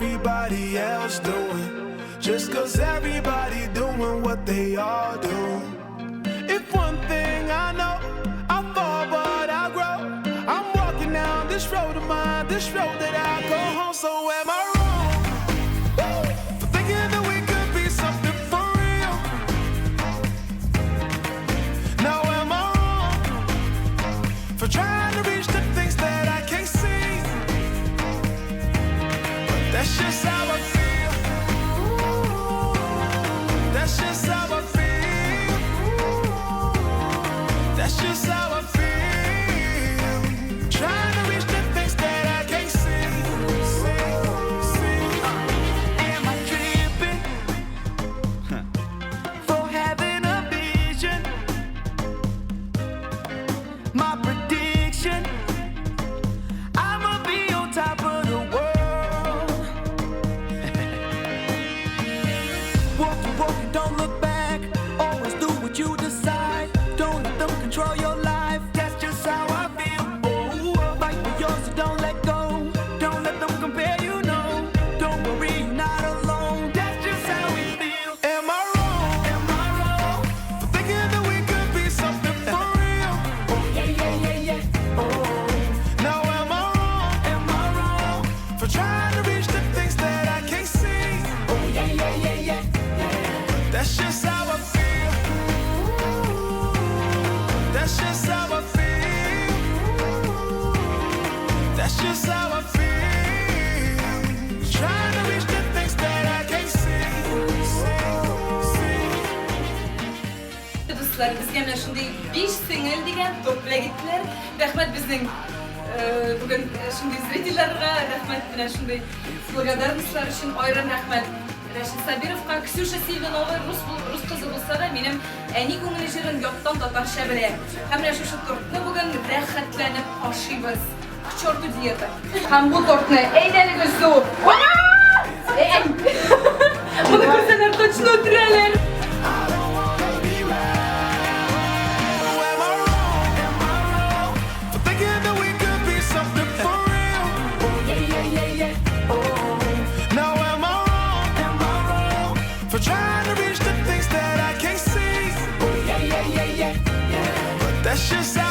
everybody else doing. Just cause everybody doing what they all do. If one thing I know, I fall but I grow. I'm walking down this road of mine, this road that I go home. So am I wrong for thinking that we could be something for real? Now am I wrong for trying to reach the things that I can't see? But that's just how I feel. That's just how I feel. That's just how I feel. Trying to reach the things that I can't see. Am I tripping for having a vision? My prediction, I'ma be on top of the world. Walk, don't look back. Always do what you decide. Don't let them control your life. That's just how I feel. Oh, fight for yours, so don't let go. Don't let them compare you, no. Don't worry, you're not alone. That's just how we feel. Am I wrong? Am I wrong for thinking that we could be something for real? Oh yeah. Oh, now am I wrong? Am I wrong for trying to reach the things that I can't see? Oh yeah. That's just how I feel. That's just how I feel. That's just how I feel. Trying to reach the things that I can't see. Dostlar bizga mana shunday 5 singil degan to'pla gitdilar. Rahmat bizning bugun shunday zritellarga rahmat bilan shunday благодарностlar uchun ayrim rahmat. Rashid Sabirovga, Ksyusha Silvanova rus qizi bo'lsa da mening ayni ko'ngil shirin yotdan tatarsha bilan. Hamma shu tortni bugun rahatlanib oshiymiz. Kuchortu diyeta. Ham bu tortni aylanib o'zib. Buni ko'rsalar точно o'tiralar. That's just how